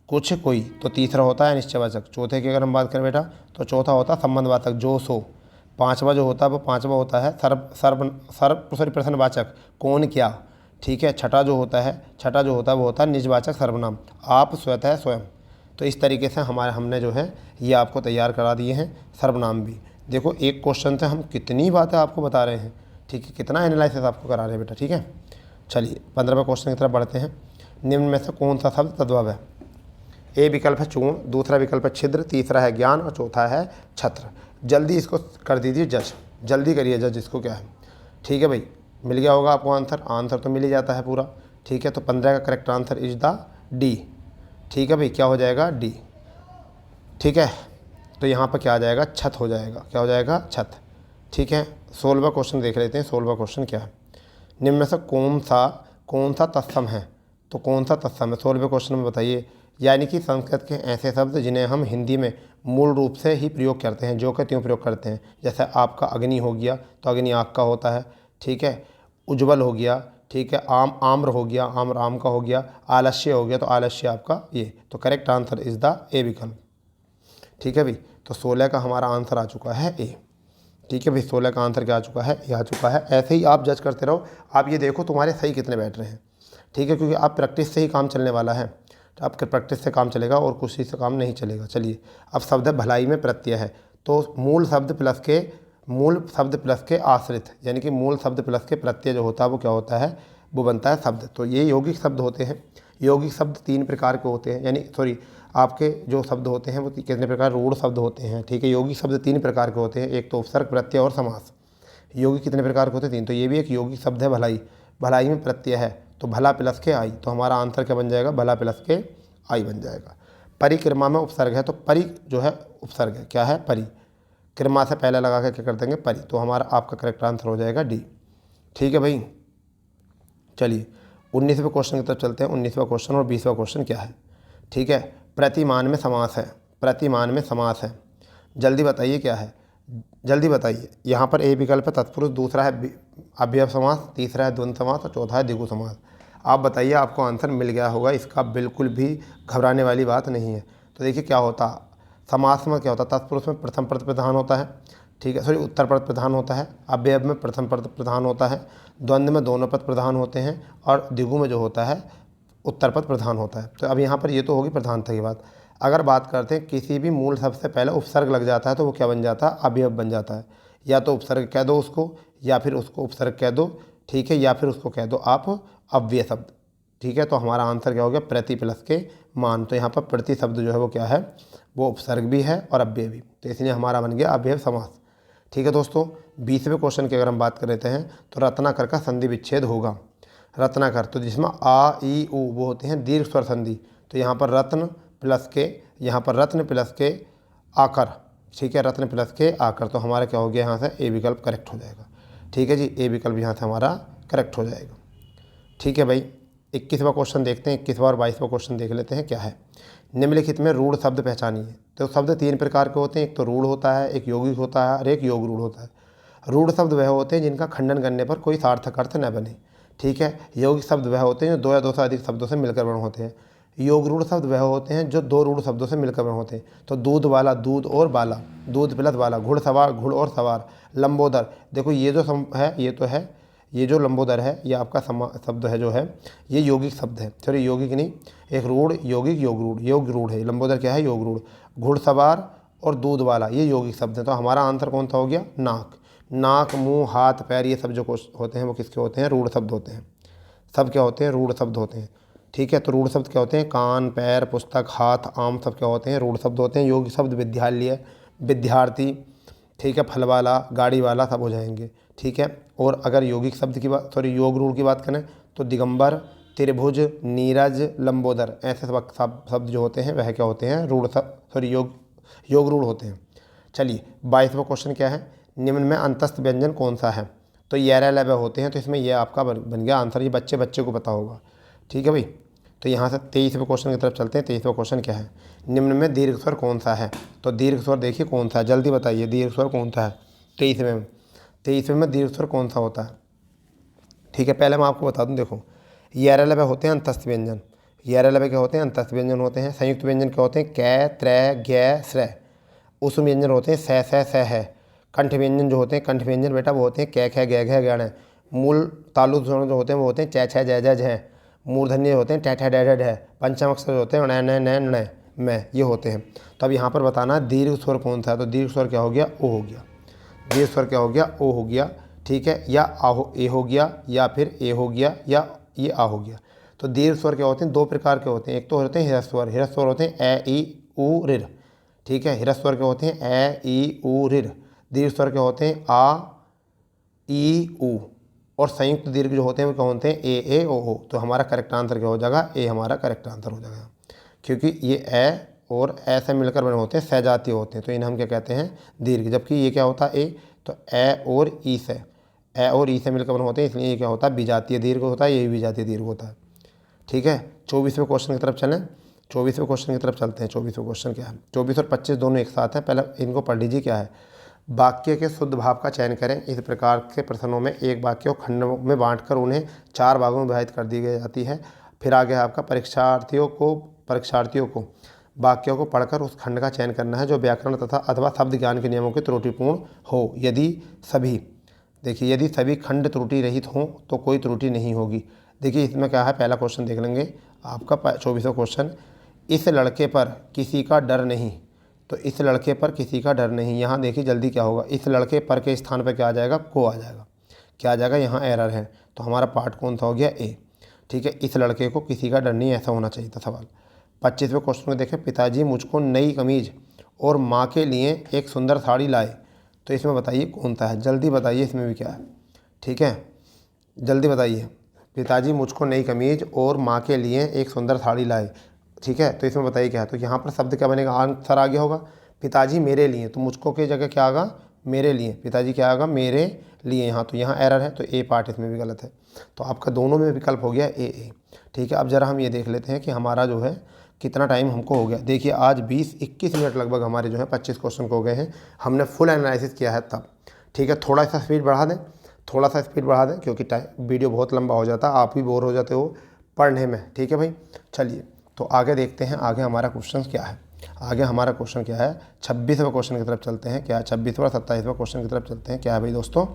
कुछ, कोई। तो तीसरा होता है अनिश्चयवाचक। चौथे की अगर हम बात करें बेटा, तो चौथा होता है संबंधवाचक, जो, सो। पांचवा जो होता है वो पांचवा होता है सर्व प्रश्नवाचक, कौन, क्या। ठीक है, छठा जो होता है वो होता है निजवाचक सर्वनाम, आप, स्वतः, स्वयं। तो इस तरीके से हमने जो है ये आपको तैयार करा दिए हैं सर्वनाम भी। देखो एक क्वेश्चन से हम कितनी बातें आपको बता रहे हैं। ठीक है, कितना एनालिसिस आपको करा रहे हैं बेटा। ठीक है, चलिए 15वें क्वेश्चन की तरफ बढ़ते हैं। निम्न में से कौन सा शब्द तद्भव है। ए विकल्प है चूर्ण, दूसरा विकल्प है छिद्र, तीसरा है ज्ञान और चौथा है छत्र। जल्दी इसको कर दीजिए जज, जल्दी करिए जज इसको, क्या है। ठीक है भाई, मिल गया होगा आपको आंसर तो मिल ही जाता है पूरा। ठीक है, तो 15 का correct answer is the D. ठीक है भाई, क्या हो जाएगा, डी। ठीक है, तो यहाँ पर क्या आ जाएगा, छत हो जाएगा। क्या हो जाएगा, छत। ठीक है, 16वां क्वेश्चन देख लेते हैं। 16वां क्वेश्चन क्या है, निम्न में से कौन सा तत्सम है। तो कौन सा तत्सम है 16वें क्वेश्चन में बताइए। यानी कि संस्कृत के ऐसे शब्द जिन्हें हम हिंदी में मूल रूप से ही प्रयोग करते हैं, जो कि त्यों प्रयोग करते हैं। जैसे आपका अग्नि हो गया, तो अग्नि आग का होता है। ठीक है, उज्ज्वल हो गया। ठीक है, आम्र हो गया, आम्र आम का हो गया। आलस्य हो गया, तो आलस्य आपका ये। तो करेक्ट आंसर इज द ए विकल्प। ठीक है भाई, तो 16 का हमारा आंसर आ चुका है ए। ठीक है भाई, 16 का आंसर क्या आ चुका है, ये आ चुका है। ऐसे ही आप जज करते रहो, आप ये देखो तुम्हारे सही कितने बैठ रहे हैं। ठीक है, क्योंकि आप प्रैक्टिस से ही काम चलने वाला है, तो आपके प्रैक्टिस से काम चलेगा और कुछ से काम नहीं चलेगा। चलिए, अब शब्द है भलाई में प्रत्यय है, तो मूल शब्द प्लस के आश्रित, यानी कि मूल शब्द प्लस के प्रत्यय जो होता है वो क्या होता है, वो बनता है शब्द। तो ये यौगिक शब्द होते हैं। यौगिक शब्द 3 प्रकार के होते हैं, यानी सॉरी, आपके जो शब्द होते हैं वो कितने प्रकार, रूढ़ शब्द होते हैं। ठीक है, यौगिक शब्द 3 प्रकार के होते हैं, एक तो उपसर्ग, प्रत्यय और समास। यौगिक कितने प्रकार के होते हैं, 3। तो ये भी एक यौगिक शब्द है भलाई। भलाई में प्रत्यय है, तो भला प्लस के आई, तो हमारा आंसर क्या बन जाएगा, भला प्लस के आई बन जाएगा। परिक्रमा में उपसर्ग है, तो परि जो है उपसर्ग है, क्या है, परि। क्रमा से पहले लगा के क्या कर देंगे, परि, तो हमारा आपका करेक्ट आंसर हो जाएगा डी। ठीक है भाई, चलिए 19वें क्वेश्चन की तरफ चलते हैं। 19वां क्वेश्चन और 20वां क्वेश्चन क्या है। ठीक है, प्रतिमान में समास है, प्रतिमान में समास है, जल्दी बताइए क्या है, जल्दी बताइए। यहाँ पर ए विकल्प है तत्पुरुष, दूसरा है अव्यय समास, तीसरा है द्वंद्व समास और चौथा है द्विगु समास। आप बताइए, आपको आंसर मिल गया होगा, इसका बिल्कुल भी घबराने वाली बात नहीं है। तो देखिए क्या होता, समास में क्या होता, तत्पुरुष में प्रथम पद प्रधान होता है, ठीक है, सॉरी उत्तर पद प्रधान होता है, अव्यय में प्रथम पद प्रधान होता है, द्वंद्व में दोनों पद प्रधान होते हैं, और द्विगु में जो होता है उत्तर पद प्रधान होता है। तो अब यहाँ पर ये तो होगी प्रधानता की बात। अगर बात करते हैं किसी भी मूल शब्द से पहले उपसर्ग लग जाता है तो वो क्या बन जाता है, अवयव बन जाता है। या तो उपसर्ग कह दो उसको, या फिर उसको उपसर्ग कह दो, ठीक है, या फिर उसको कह दो आप अव्यय शब्द। ठीक है, तो हमारा आंसर क्या हो गया, प्रति प्लस के मान। तो यहाँ पर प्रति शब्द जो है वो क्या है, वो उपसर्ग भी है और अव्यय भी, तो इसलिए हमारा बन गया अव्यय समास। ठीक है दोस्तों, 20वें क्वेश्चन की अगर हम बात कर लेते हैं तो रत्नाकर का संधि विच्छेद होगा। रत्नाकर, तो जिसमें आ ई उ वो होते हैं दीर्घ स्वर संधि, तो यहाँ पर रत्न प्लस के, यहाँ पर रत्न प्लस के आकर, ठीक है, रत्न प्लस के आकर, तो हमारा क्या हो गया, यहाँ से ए विकल्प करेक्ट हो जाएगा। ठीक है जी, ए विकल्प यहाँ से हमारा करेक्ट हो जाएगा। ठीक है भाई, 21वां क्वेश्चन देखते हैं, 21वां और 22वां क्वेश्चन देख लेते हैं क्या है। निम्नलिखित में रूढ़ शब्द पहचानिए। तो शब्द 3 प्रकार के होते हैं, एक तो रूढ़ होता है, एक यौगिक होता है और एक योग रूढ़ होता है। रूढ़ शब्द वह होते हैं जिनका खंडन करने पर कोई सार्थक अर्थ न बने। ठीक है, यौगिक शब्द वह होते हैं जो 2 या 2 से अधिक शब्दों से मिलकर बने होते हैं। योग रूढ़ शब्द वह होते हैं जो 2 रूढ़ शब्दों से मिलकर बने होते हैं। तो दूध वाला, दूध और बाला, दूध प्लस बाला, घुड़सवार, घुड़ और सवार, लंबोदर। देखो ये जो है, ये तो है, ये जो लंबोदर है ये आपका शब्द है जो है, ये यौगिक शब्द है, सॉरी यौगिक नहीं, एक रूढ़, यौगिक, योग रूढ़, योग रूढ़ है। लंबोदर क्या है, योग रूढ़। घुड़सवार और दूध वाला ये यौगिक शब्द है। तो हमारा आंसर कौन सा हो गया, नाक। नाक, मुंह, हाथ, पैर, ये सब जो होते हैं वो किसके होते हैं, रूढ़ शब्द होते हैं। सब क्या होते हैं, रूढ़ शब्द होते हैं। ठीक है, तो रूढ़ शब्द क्या होते हैं, कान, पैर, पुस्तक, हाथ, आम, सब क्या होते हैं, रूढ़ शब्द होते हैं। यौगिक शब्द विद्यालय, विद्यार्थी, ठीक है, फल वाला, गाड़ी वाला, सब हो जाएंगे। ठीक है, और अगर यौगिक शब्द की बात, सॉरी योग रूढ़ की बात करें तो दिगंबर, त्रिभुज, नीरज, लंबोदर, ऐसे सब शब्द जो होते हैं वह क्या होते हैं, रूढ़ शब्द, सॉरी योग रूढ़ होते हैं। चलिए 22वां क्वेश्चन क्या है, निम्न में अंतस्थ व्यंजन कौन सा है। तो ये लय होते हैं, तो इसमें यह आपका बन गया आंसर, ये बच्चे को पता होगा। ठीक है भाई, तो यहाँ से 23वें क्वेश्चन की तरफ चलते हैं। 23वां क्वेश्चन क्या है, निम्न में दीर्घ स्वर कौन सा है। तो दीर्घ स्वर देखिए कौन सा है, जल्दी बताइए, दीर्घ स्वर कौन सा है 23वें में दीर्घ स्वर कौन सा होता है। ठीक है, पहले मैं आपको बता दूं, देखो लय होते हैं अंतस्थ व्यंजन, लय क्या होते हैं, अंतस्थ व्यंजन होते हैं। संयुक्त व्यंजन क्या होते हैं, कै, त्रय, ज्ञ, श्रय। उस व्यंजन होते हैं स है। कंठ व्यंजन जो होते हैं, कंठ व्यंजन बेटा वो होते हैं कै, ख, गै, घ, गण। मूल तालु जो होते हैं वो होते हैं च, छ, ज, झ, झ। मूर्धन्य होते हैं ट, ठ, ड, ढ। पंचम अक्षर होते हैं ण, न, न, मैं, ये होते हैं। तो अब यहाँ पर बताना दीर्घ स्वर कौन सा है। तो दीर्घ स्वर क्या हो गया, ओ हो गया। दीर्घ स्वर क्या हो गया, ओ हो गया। ठीक है, या ए हो गया, या फिर ए हो गया, या ये आ हो गया। तो दीर्घ स्वर क्या होते हैं, 2 प्रकार के होते हैं। एक तो होते हैं ह्रस्व स्वर होते हैं ए, ई, उ, ऋ। ठीक है, ह्रस्व स्वर के होते हैं ए, ई, उ, ऋ। दीर्घ स्वर के होते हैं आ, ई, उ। और संयुक्त दीर्घ जो होते हैं वो क्या होते हैं ए, ओ। तो हमारा करेक्ट आंसर क्या हो जाएगा, ए हमारा करेक्ट आंसर हो जाएगा, क्योंकि ये ए और ऐसे मिलकर बने होते हैं, सहजातीय होते हैं, तो इन्हें हम क्या कहते हैं, दीर्घ। जबकि ये क्या होता है ए, तो ए और ई से मिलकर बने होते हैं, इसलिए ये क्या होता है, विजातीय दीर्घ होता है, ये भी विजातीय दीर्घ होता है। ठीक है, 24वें क्वेश्चन की तरफ चलें। 24वें क्वेश्चन की तरफ चलते हैं। 24वें क्वेश्चन क्या है, 24 और 25 दोनों एक साथ हैं, पहले इनको पढ़ लीजिए क्या है। वाक्य के शुद्ध भाव का चयन करें। इस प्रकार के प्रश्नों में एक वाक्य को खंडों में बांटकर उन्हें 4 भागों में विभाजित कर दी जाती है। फिर आगे है आपका परीक्षार्थियों को वाक्यों को पढ़कर उस खंड का चयन करना है जो व्याकरण तथा अथवा शब्द ज्ञान के नियमों के त्रुटिपूर्ण हो। यदि सभी, देखिए यदि सभी खंड त्रुटि रहित हों तो कोई त्रुटि नहीं होगी। देखिए इसमें क्या है, पहला क्वेश्चन देख लेंगे आपका 24वां क्वेश्चन। इस लड़के पर किसी का डर नहीं, तो इस लड़के पर किसी का डर नहीं, यहाँ देखिए जल्दी क्या होगा, इस लड़के पर के स्थान पर क्या आ जाएगा, को आ जाएगा। क्या आ जाएगा, यहाँ एरर है, तो हमारा पार्ट कौन सा हो गया, ए। ठीक है, इस लड़के को किसी का डर नहीं, ऐसा होना चाहिए था सवाल। 25वें क्वेश्चन में देखें, पिताजी मुझको नई कमीज और माँ के लिए एक सुंदर साड़ी लाए, तो इसमें बताइए कौन सा है, जल्दी बताइए इसमें भी क्या है। ठीक है, जल्दी बताइए। पिताजी मुझको नई कमीज और माँ के लिए एक सुंदर साड़ी लाए, ठीक है, तो इसमें बताइए क्या है। तो यहाँ पर शब्द क्या बनेगा, आंसर आ गया होगा पिताजी मेरे लिए, तो मुझको की जगह क्या आगा, मेरे लिए, पिताजी क्या आगा, मेरे लिए। यहाँ तो यहाँ एरर है, तो ए पार्ट इसमें भी गलत है, तो आपका दोनों में विकल्प हो गया ए। ठीक है, अब जरा हम ये देख लेते हैं कि हमारा जो है कितना टाइम हमको हो गया। देखिए आज 20-21 मिनट लगभग हमारे जो है 25 क्वेश्चन को हो गए हैं, हमने फुल एनालिसिस किया है तब। ठीक है, थोड़ा सा स्पीड बढ़ा दें, थोड़ा सा स्पीड बढ़ा दें, क्योंकि वीडियो बहुत लंबा हो जाता है, आप भी बोर हो जाते हो पढ़ने में। ठीक है भाई, चलिए तो आगे देखते हैं, आगे हमारा क्वेश्चन क्या है। आगे हमारा क्वेश्चन क्या है, 26वें क्वेश्चन की तरफ चलते हैं। क्या है, 26वां 27वां क्वेश्चन की तरफ चलते हैं। क्या है भाई दोस्तों,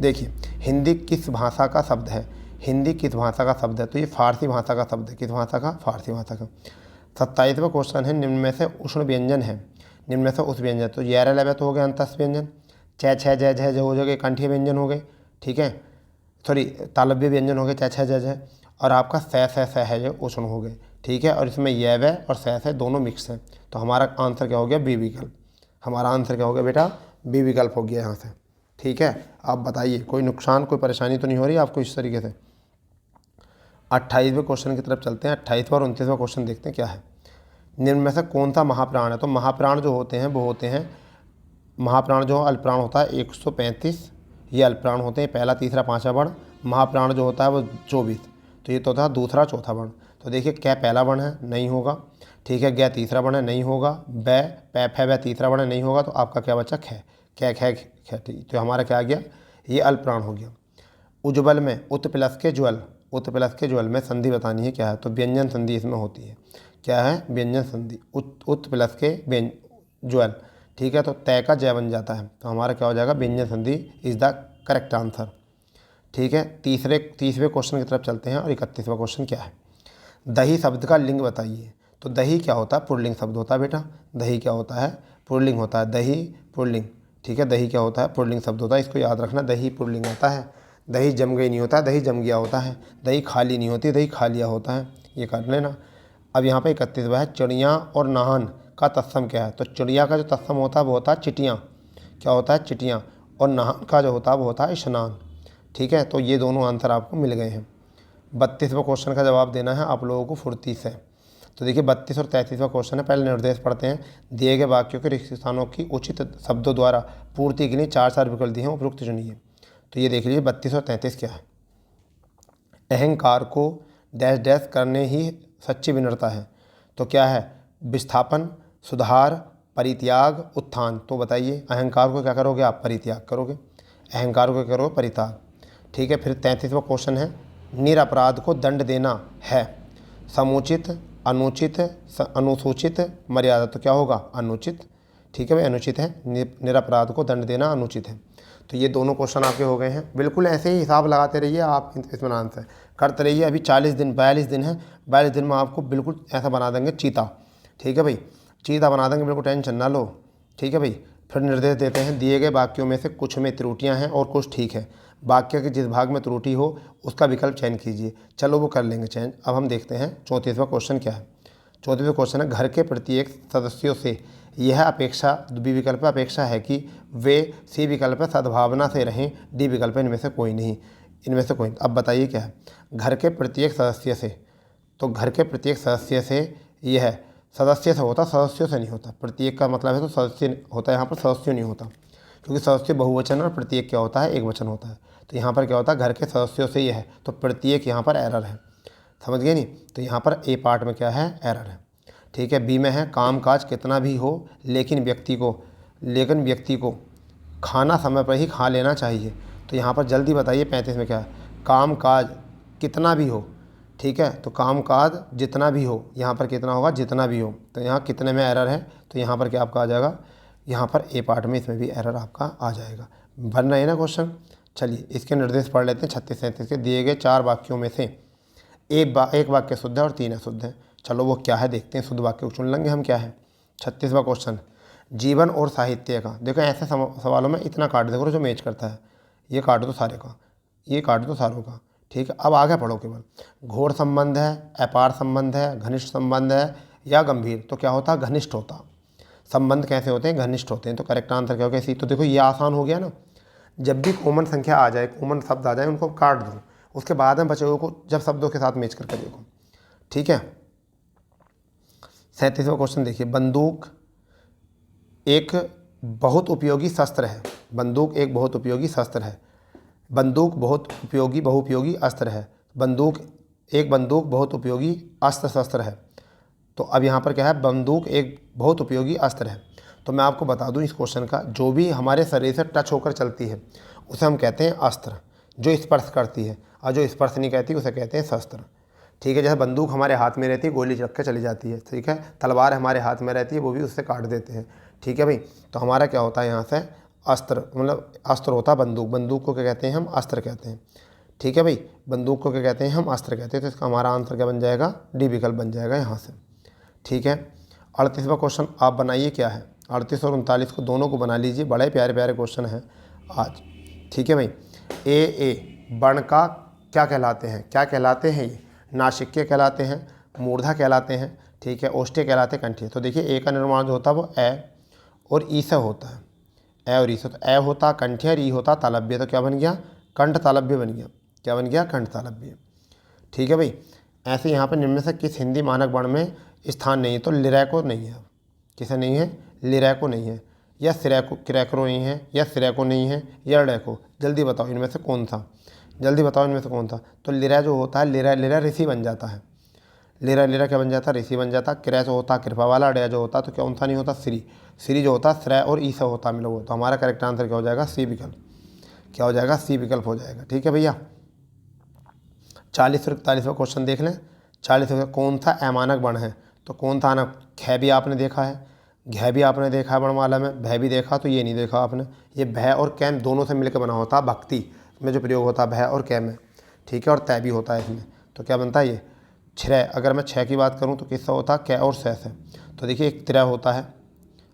देखिए हिंदी किस भाषा का शब्द है, हिंदी किस भाषा का शब्द है, तो ये फारसी भाषा का शब्द है। किस भाषा का, फारसी भाषा का। 27वां क्वेश्चन है, निम्न में से उष्ण व्यंजन है, निम्न में से उस व्यंजन, तो येरा लवे तो हो गए अंतस व्यंजन, च छ ज झ हो गए कंठीय व्यंजन हो गए। ठीक है, सॉरी तालव्य व्यंजन हो गए, च छ ज झ, और आपका स है जो उष्ण हो गए। ठीक है, और इसमें ये व और से दोनों मिक्स हैं, तो हमारा आंसर क्या हो गया, बी विकल्प। हमारा आंसर क्या हो गया बेटा, बी विकल्प हो गया यहाँ से। ठीक है, आप बताइए कोई नुकसान कोई परेशानी तो नहीं हो रही आपको इस तरीके से। 28वें क्वेश्चन की तरफ चलते हैं। 28वां और 29वां क्वेश्चन देखते हैं क्या है। निम्न में से कौन सा महाप्राण है, तो महाप्राण जो होते हैं वो होते हैं, महाप्राण जो अल्पप्राण होता है 135, ये अल्पप्राण होते हैं, पहला तीसरा पाँचवा वर्ण। महाप्राण जो होता है वो 24, तो ये तो था दूसरा चौथा वर्ण। तो देखिए क्या पहला वर्ण है, नहीं होगा। ठीक है, गै तीसरा वर्ण है, नहीं होगा। बै पै फै बै तीसरा वर्ण है, नहीं होगा। तो आपका क्या बचा, ख ख ख ख। ठीक, तो हमारा क्या आ गया, ये अल्पप्राण हो गया। उज्ज्वल में उत प्लस के ज्वल, उत प्लस के ज्वल में संधि बतानी है क्या है, तो व्यंजन संधि इसमें होती है। क्या है, व्यंजन संधि, उत प्लस के ज्वल। ठीक है, तो तय का जय बन जाता है, तो हमारा क्या हो जाएगा, व्यंजन संधि इज द करेक्ट आंसर। ठीक है, 30वें क्वेश्चन की तरफ चलते हैं। और 31वां क्वेश्चन क्या है, दही शब्द का लिंग बताइए। तो दही क्या होता है, पुल्लिंग शब्द होता है बेटा, दही क्या होता है, पुल्लिंग होता है, दही पुल्लिंग। ठीक है, दही क्या होता है, पुल्लिंग शब्द होता है, इसको याद रखना, दही पुल्लिंग होता है। दही जम गई नहीं होता है, दही जम गया होता है। दही खाली नहीं होती, दही खा लिया होता है, ये कर लेना। अब यहाँ पे 31वां है, चिड़िया और नाहन का तत्सम क्या है, तो चिड़िया का जो तत्सम होता है वो होता है चिटियाँ, क्या होता है, चिटियाँ, और नाहन का जो होता है वो होता है स्नान। ठीक है, तो ये दोनों आंसर आपको मिल गए हैं। 32वें क्वेश्चन का जवाब देना है आप लोगों को फुर्ती से। तो देखिए 32 और 33वां क्वेश्चन है, पहले निर्देश पढ़ते हैं। दिए गए वाक्यों के रिक्त स्थानों की उचित शब्दों द्वारा पूर्ति के लिए 4 विकल्प दिए हैं, उपयुक्त चुनिए। तो ये देख लीजिए 32 और 33 क्या है। अहंकार को डैश डैश करने ही सच्ची विनम्रता है, तो क्या है, विस्थापन, सुधार, परित्याग, उत्थान। तो बताइए अहंकार को क्या करोगे आप, परित्याग करोगे, अहंकार को क्या करोगे, परित्याग। ठीक है, फिर 33वां क्वेश्चन है, निरपराध को दंड देना है समुचित, अनुचित, अनुसूचित, मर्यादा। तो क्या होगा, अनुचित। ठीक है भाई, अनुचित है, निरपराध को दंड देना अनुचित है। तो ये दोनों क्वेश्चन आपके हो गए हैं। बिल्कुल ऐसे ही हिसाब लगाते रहिए आप, इसमें आंसर करते रहिए। अभी 40 दिन 42 दिन है, 42 दिन में आपको बिल्कुल ऐसा बना देंगे चीता। ठीक है भाई, चीता बना देंगे, बिल्कुल टेंशन ना लो। ठीक है भाई, फिर निर्देश देते हैं, दिए गए वाक्यों में से कुछ में त्रुटियां हैं और कुछ ठीक है। वाक्य के जिस भाग में त्रुटि हो उसका विकल्प चयन कीजिए। चलो वो कर लेंगे चयन। अब हम देखते हैं 34वां क्वेश्चन क्या है। 34वां क्वेश्चन है, घर के प्रत्येक सदस्यों से यह अपेक्षा, बी विकल्प अपेक्षा है कि वे, सी विकल्प सद्भावना से रहें, डी विकल्प इनमें से कोई नहीं, इनमें से कोई। अब बताइए क्या है, घर के प्रत्येक सदस्य से, तो घर के प्रत्येक सदस्य से यह है, सदस्य से होता, सदस्यों से नहीं होता। प्रत्येक का मतलब है तो सदस्य होता है, यहाँ पर सदस्यों नहीं होता, क्योंकि सदस्य बहुवचन और प्रत्येक क्या होता है, एक वचन होता है। तो यहाँ पर क्या होता है, घर के सदस्यों से यह है, तो प्रत्येक यहाँ पर एरर है, समझ गए नहीं। तो यहाँ पर ए पार्ट में क्या है, एरर है। ठीक है, बी में है, काम काज कितना भी हो लेकिन व्यक्ति को खाना समय पर ही खा लेना चाहिए। तो यहाँ पर जल्दी बताइए 35 में क्या है, काम काज कितना भी हो, ठीक है। तो कामकाज जितना भी हो, यहाँ पर कितना होगा, जितना भी हो। तो यहाँ कितने में एरर है, तो यहाँ पर क्या आपका आ जाएगा, यहाँ पर ए पार्ट में इसमें भी एरर आपका आ जाएगा। बन रहे हैं ना क्वेश्चन। चलिए इसके निर्देश पढ़ लेते हैं। 36 37 के दिए गए 4 वाक्यों में से एक वाक्य शुद्ध है और 3 अशुद्ध है। चलो वो क्या है देखते हैं। शुद्ध वाक्य को चुन लेंगे हम। क्या है 36वां क्वेश्चन, जीवन और साहित्य का। देखो ऐसे सवालों में इतना काट देखो जो मैच करता है, ये काट दो सारे का, ये काट दो सारों का। ठीक है, अब आगे पढ़ो। केवल घोर संबंध है, अपार संबंध है, घनिष्ठ संबंध है या गंभीर, तो क्या होता है, घनिष्ठ होता। संबंध कैसे होते हैं, घनिष्ठ होते हैं। तो करेक्ट आंसर क्या होगा, सी। तो देखो ये आसान हो गया ना। जब भी कॉमन संख्या आ जाए, कॉमन शब्द आ जाए, उनको काट दो, उसके बाद में बचे हुए को जब शब्दों के साथ मैच करके देखो। ठीक है। 37वां क्वेश्चन देखिए, बंदूक एक बहुत उपयोगी शस्त्र है। बंदूक एक बहुत उपयोगी शस्त्र है। बंदूक बहुत उपयोगी बहुउपयोगी अस्त्र है। बंदूक बहुत उपयोगी अस्त्र शस्त्र है। तो अब यहाँ पर क्या है, बंदूक एक बहुत उपयोगी अस्त्र है। तो मैं आपको बता दूं इस क्वेश्चन का, जो भी हमारे शरीर से टच होकर चलती है उसे हम कहते हैं अस्त्र, जो स्पर्श करती है, और जो स्पर्श नहीं करती उसे कहते हैं शस्त्र। ठीक है। जैसे बंदूक हमारे हाथ में रहती है, गोली रख के चली जाती है। ठीक है। तलवार हमारे हाथ में रहती है, वो भी उससे काट देते हैं। ठीक है भाई। तो हमारा क्या होता है यहाँ से, अस्त्र, मतलब अस्त्र होता है बंदूक। बंदूक को क्या कहते हैं हम, अस्त्र कहते हैं। ठीक है भाई। बंदूक को क्या कहते हैं हम, अस्त्र कहते हैं। तो इसका हमारा आंसर क्या बन जाएगा, डी विकल्प बन जाएगा यहाँ से। ठीक है। 38वां क्वेश्चन आप बनाइए। क्या है 38 और 39 को दोनों को बना लीजिए। बड़े प्यारे प्यारे क्वेश्चन हैं आज। ठीक है भाई। ए वर्ण का क्या कहलाते हैं, क्या कहलाते हैं ये, नासिक्य कहलाते हैं, मूर्धा कहलाते हैं। ठीक है। ओष्ठ्य कहलाते हैं, कंठीय। तो देखिए ए का निर्माण जो होता है वो ए और ई से होता है। ए और ई से। तो ए होता कंठ्य और ई होता तालव्य। तो क्या बन गया, कंठ तालव्य बन गया। क्या बन गया, कंठ तालव्य। ठीक है भाई। ऐसे यहाँ पर निम्न में से किस हिंदी मानक वर्ण में स्थान नहीं है, तो लिरैको नहीं है। किसे नहीं है, लिरैको नहीं है, या सिरैको, किरैको नहीं है, या सिरैको नहीं है, या लड़ैको। जल्दी बताओ इनमें से कौन सा, जल्दी बताओ इनमें से कौन सा। तो लिरा जो होता है, लिरा ऋषि बन जाता है। लिरा क्या बन जाता है, ऋषि बन जाता है। क्रिया जो होता है कृपा वाला, डया जो होता है तो कौन सा नहीं होता, श्री जो होता है श्रेय और ईसा होता है मिला हुआ। तो हमारा करेक्ट आंसर क्या हो जाएगा, सी विकल्प। क्या हो जाएगा, सी विकल्प हो जाएगा। ठीक है भैया। 40 और 41वां क्वेश्चन देख लें। 40 कौन सा अमानक वर्ण है, तो कौन था ना, ख भी आपने देखा है, घ भी आपने देखा है वर्णमाला में, भय भी देखा, तो ये नहीं देखा आपने। ये भय और कैम दोनों से मिलकर बना होता है, भक्ति में जो प्रयोग होता है भय और कैम में। ठीक है। और तय भी होता है इसमें। तो क्या बनता है ये छः। अगर मैं छः की बात करूँ तो किससे होता है, कै और सै से। तो देखिए एक तिर होता है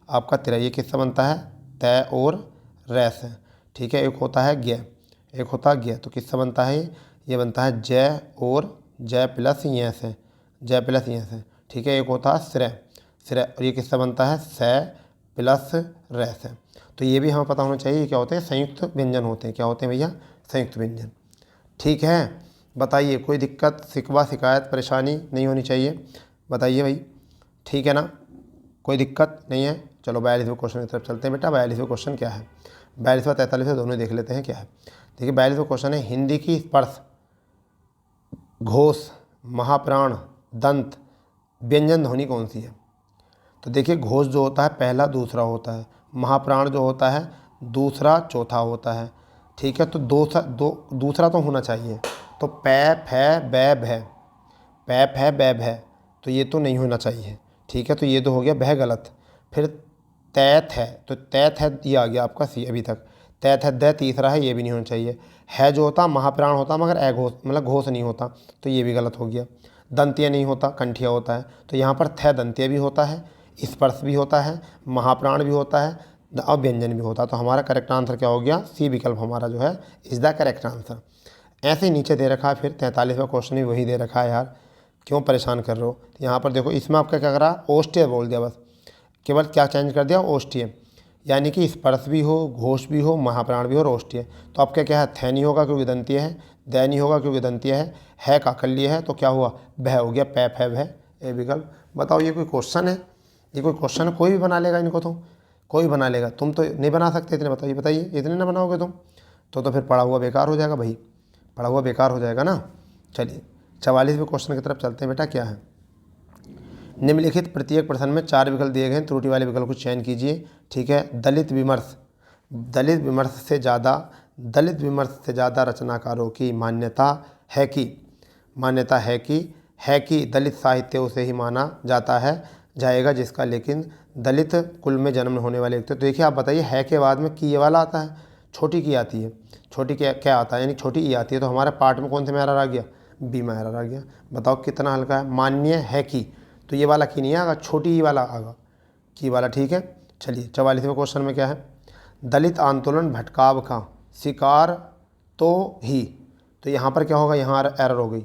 आपका, तिर ये किससे बनता है, तय और रै से। ठीक है। एक होता है ज्ञ, एक होता है ज्ञ, तो किससे बनता है ये बनता है जय और जय प्लस ये से, जय प्लस ये से। ठीक है। एक होता है श्रय, श्रय, और ये किससे बनता है, सै प्लस रै से। तो ये भी हमें पता होना चाहिए क्या होते हैं, संयुक्त व्यंजन होते हैं। क्या होते हैं भैया, संयुक्त व्यंजन। ठीक है। बताइए कोई दिक्कत, शिकवा, शिकायत, परेशानी नहीं होनी चाहिए, बताइए भाई। ठीक है ना, कोई दिक्कत नहीं है। चलो 42वें क्वेश्चन की तरफ चलते हैं बेटा। 42वां क्वेश्चन क्या है, 42वां 43वां दोनों देख लेते हैं क्या है। देखिए 42वां क्वेश्चन है, हिंदी की स्पर्श, घोष, महाप्राण, दंत, व्यंजन ध्वनि कौन सी है। तो देखिए घोष जो होता है पहला दूसरा होता है, महाप्राण जो होता है दूसरा चौथा होता है। ठीक है। तो दूसरा तो होना चाहिए। तो पै फै बै भै, पै फै बै भै, तो ये तो नहीं होना चाहिए। ठीक है। तो ये तो हो गया भै गलत। फिर तैथ है, तो तैथ है ये आ गया आपका सी अभी तक। तैथ है दै तीसरा है, ये भी नहीं होना चाहिए। है जो होता महाप्राण होता मगर अघोष मतलब घोष नहीं होता, तो ये भी गलत हो गया। दंत्य नहीं होता, कंठिया होता है। तो यहाँ पर थ दंत्य भी होता है, स्पर्श भी होता है, महाप्राण भी होता है और व्यंजन भी होता है। तो हमारा करेक्ट आंसर क्या हो गया, सी विकल्प हमारा जो है इज़ द करेक्ट आंसर। ऐसे ही नीचे दे रखा है, फिर 43वां क्वेश्चन भी वही दे रखा है यार, क्यों परेशान कर रहे हो। यहाँ पर देखो इसमें आपका क्या करा, ओष्ठ्य बोल दिया बस, केवल क्या चेंज कर दिया, ओष्ठ्य, यानी कि स्पर्श भी हो, घोष भी हो, महाप्राण भी हो और ओष्ठ्य। तो आपका क्या है, थ नहीं होगा क्योंकि दंतीय है, दै नहीं होगा क्योंकि दंतीय है काकल्य है, तो क्या हुआ, भय हो गया, पै फै भय, ए विकल्प। बताओ ये कोई क्वेश्चन है, ये कोई क्वेश्चन कोई भी बना लेगा इनको, तो कोई बना लेगा, तुम तो नहीं बना सकते इतने। बताइए बताइए, इतने ना बनाओगे तुम तो फिर पढ़ा हुआ बेकार हो जाएगा भाई, पढ़ा हुआ बेकार हो जाएगा ना। चलिए 44वें क्वेश्चन की तरफ चलते हैं बेटा। क्या है, निम्नलिखित प्रत्येक प्रश्न में 4 विकल्प दिए गए, त्रुटि वाले विकल्प को चयन कीजिए। ठीक है। दलित विमर्श से ज़्यादा रचनाकारों की मान्यता है कि मान्यता है कि दलित साहित्य उसे ही माना जाता है जाएगा जिसका लेकिन दलित कुल में जन्म होने वाले व्यक्ति। तो देखिए आप बताइए, है के बाद में की ये वाला आता है, छोटी की आती है, छोटी क्या आता है, यानी छोटी ई आती है। तो हमारे पार्ट में कौन से में एरर आ गया, बी में एरर आ गया। बताओ कितना हल्का है, मान्य है कि, तो ये वाला की नहीं आएगा, छोटी ई वाला आएगा, की वाला। ठीक है, चलिए 44वें क्वेश्चन में क्या है, दलित आंदोलन भटकाव का शिकार तो ही, तो यहाँ पर क्या होगा, यहाँ एरर हो गई,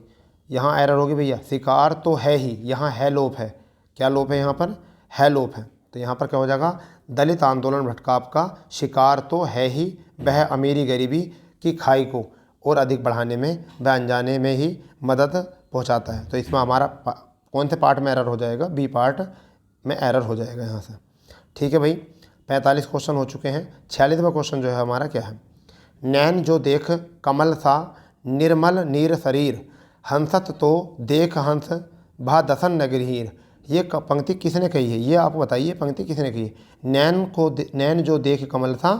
यहाँ एरर होगी भैया, शिकार तो है ही, यहाँ है लोप है, क्या लोप है, यहाँ पर है लोप है। तो यहाँ पर क्या हो जाएगा, दलित आंदोलन भटकाव का शिकार तो है ही वह अमीरी गरीबी की खाई को और अधिक बढ़ाने में व अनजाने में ही मदद पहुँचाता है। तो इसमें हमारा कौन से पार्ट में एरर हो जाएगा, बी पार्ट में एरर हो जाएगा यहाँ से। ठीक है भाई, 45 क्वेश्चन हो चुके हैं। 46वां क्वेश्चन जो है हमारा क्या है, नैन जो देख कमल सा निर्मल नीर शरीर हंसत तो देख हंस भा दसन नगरीर। ये पंक्ति किसने कही है, ये आप बताइए पंक्ति किसने कही है। नैन जो देख कमल सा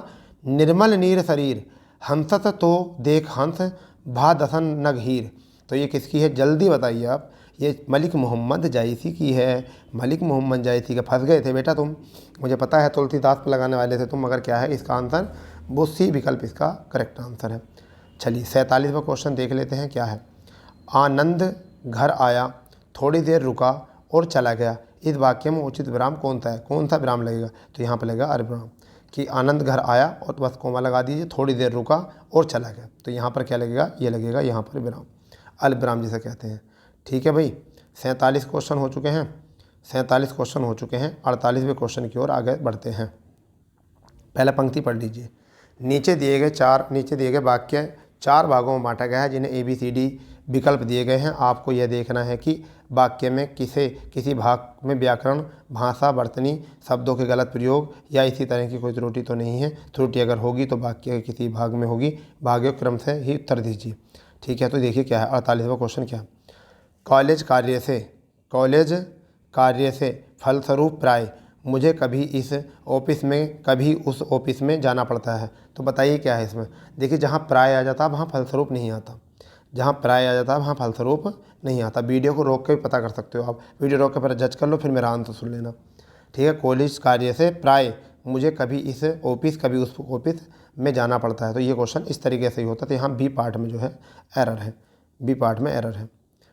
निर्मल नीर शरीर हंसत तो देख हंस भा दसन नगहीर। तो ये किसकी है, जल्दी बताइए आप। ये मलिक मोहम्मद जायसी की है। मलिक मोहम्मद जायसी का फंस गए थे बेटा तुम, मुझे पता है, तुलसीदास पर लगाने वाले थे तुम, मगर क्या है इसका आंसर, वो सी विकल्प इसका करेक्ट आंसर है। चलिए 47वां क्वेश्चन देख लेते हैं क्या है, आनंद घर आया थोड़ी देर रुका और चला गया। इस वाक्य में उचित विराम कौन सा है, कौन सा विराम लगेगा, तो यहाँ पर लगेगा अल्पविराम, कि आनंद घर आया और बस कोमा लगा दीजिए, थोड़ी देर रुका और चला गया। तो यहाँ पर क्या लगेगा, ये लगेगा यहाँ पर विराम, अल्पविराम जिसे कहते हैं। ठीक है भाई, 47 क्वेश्चन हो चुके हैं, 47 क्वेश्चन हो चुके हैं। 48वें क्वेश्चन की ओर आगे बढ़ते हैं। पहला पंक्ति पढ़ लीजिए, नीचे दिए गए वाक्य 4 भागों में बांटा गया है जिन्हें ABCD विकल्प दिए गए हैं। आपको यह देखना है कि वाक्य में किसी भाग में व्याकरण, भाषा, वर्तनी, शब्दों के गलत प्रयोग या इसी तरह की कोई त्रुटि तो नहीं है। त्रुटि अगर होगी तो वाक्य के किसी भाग में होगी, भाग्य क्रम से ही उत्तर दीजिए। ठीक है, तो देखिए क्या है 48वां क्वेश्चन क्या है, कॉलेज कार्य से फलस्वरूप प्राय मुझे कभी इस ऑफिस में कभी उस ऑफिस में जाना पड़ता है। तो बताइए क्या है इसमें। देखिए जहाँ प्राय आ जाता है वहाँ फलस्वरूप नहीं आता, जहाँ प्राय आ जाता है वहाँ फलस्वरूप नहीं आता। वीडियो को रोक के भी पता कर सकते हो आप, वीडियो रोक के पहले जज कर लो, फिर मेरा आंसर सुन लेना। ठीक है, कॉलेज कार्य से प्राय मुझे कभी इस ऑफिस कभी उस ऑफिस में जाना पड़ता है। तो ये क्वेश्चन इस तरीके से ही होता है। तो यहाँ बी पार्ट में जो है एरर है, बी पार्ट में एरर है।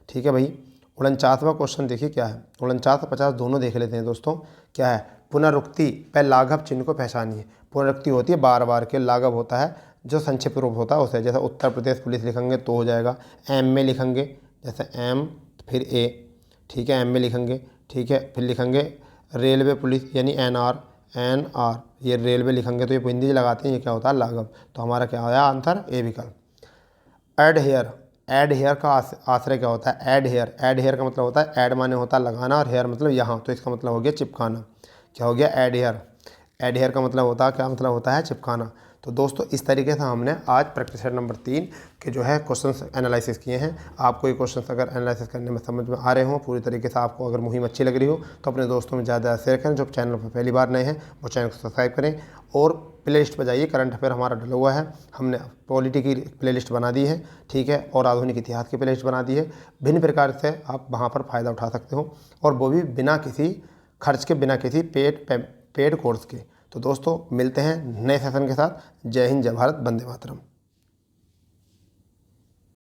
ठीक है भाई, 49वां क्वेश्चन देखिए क्या है, 49 और 50 दोनों देख लेते हैं दोस्तों। क्या है, पुनरुक्ति पर लाघव चिन्ह को पहचानिए। पुनरुक्ति होती है बार बार के, लाघव होता है जो संक्षिप्त रूप होता है उसे, जैसे उत्तर प्रदेश पुलिस लिखेंगे तो हो जाएगा, एम में लिखेंगे जैसे एम फिर ए, ठीक है, एम में लिखेंगे, ठीक है, फिर लिखेंगे रेलवे पुलिस यानी NR, ये रेलवे लिखेंगे तो ये बिंदी लगाते हैं, ये क्या होता है लाघव। तो हमारा क्या आया आंसर, ए विकल्प। ऐड हेयर का आश्रय क्या होता है, ऐड हेयर का मतलब होता है, ऐड माने होता है लगाना और हेयर मतलब यहाँ, तो इसका मतलब हो गया चिपकाना। क्या हो गया, ऐड हेयर का मतलब होता है, क्या मतलब होता है, चिपकाना। तो दोस्तों इस तरीके से हमने आज प्रैक्टिस सेट नंबर 3 के जो है क्वेश्चंस एनालिसिस किए हैं। आपको ये क्वेश्चंस अगर एनालिसिस करने में समझ में आ रहे हो पूरी तरीके से, आपको अगर मुहिम अच्छी लग रही हो तो अपने दोस्तों में ज़्यादा शेयर करें। जो चैनल पर पहली बार नए हैं वो चैनल को सब्सक्राइब करें और प्ले लिस्ट पर जाइए, करंट अफेयर हमारा डला हुआ है, हमने पॉलिटी की प्ले लिस्ट बना दी है, ठीक है, और आधुनिक इतिहास की प्ले लिस्ट बना दी है। भिन्न प्रकार से आप वहाँ पर फ़ायदा उठा सकते हो, और वो भी बिना किसी खर्च के, बिना किसी पेड कोर्स के। तो दोस्तों मिलते हैं नए सेशन के साथ। जय हिंद, जय भारत, वंदे मातरम।